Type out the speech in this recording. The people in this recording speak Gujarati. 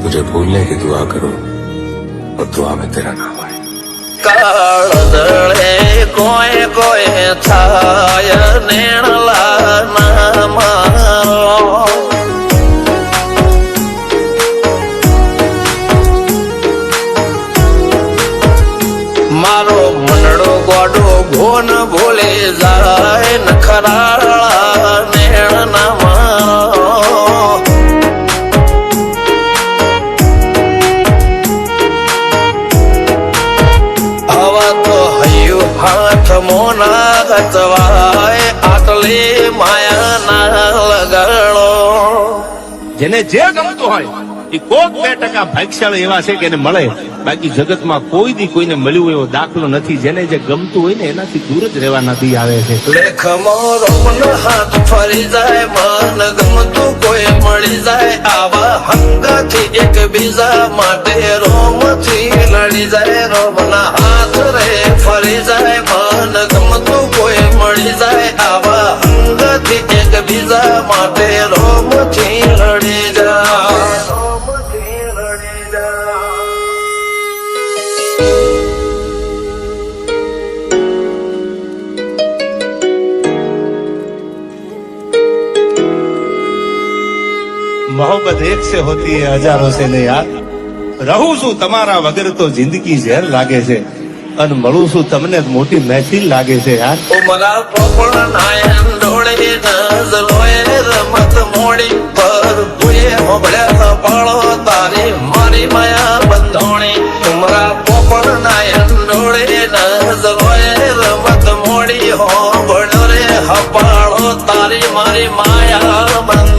मुझे भूलने की दुआ करो और दुआ में तेरा नाम आए। काळदळे कोय कोय छाय नेणला नाम मारो मनडो गोडो घोन भूले जाय नखराळा नेण नाम हाथ मोना गतवाय आटले माया ना લગાડો જેને જે ગમતું હોય એ કોક 2% ભાગ્યશાળી એવા છે કે એને મળે, બાકી જગતમાં કોઈ દી કોઈને મળ્યું એવો દાખલો નથી. જેને જે ગમતું હોય ને એનાથી દૂર જ રહેવાના દી આવે છે. લેખ મોરો મન હાથ ફરી જાય, મન ગમતું કોઈ મળી જાય, આવા હંગાથી એક બીજા માટે રોમથી લડી જાય. રોમના હાથ રે ફરી જાય, મન ગમતું કોઈ મળી જાય, આવા હંગાથી એક બીજા માટે રોમથી લડી જાય. मोहब्बत एक से होती है हजारों से नहीं यार. રહું છું તમારા વગર તો જિંદગી ઝેર લાગે છે, અને મળું છું તમને મોટી મહેફિલ લાગે છે યાર. ઉમરા પોપણ નાયન ડોળે નઝલોએ રમત મોડી પર ભૂએ હોબળ્યા પાળો તારી મારી માયા બંધોણી. ઉમરા પોપણ નાયન ડોળે નઝલોએ રમત મોડી હોબળ્યો રે હપાળો તારી મારી માયા બંધોણી.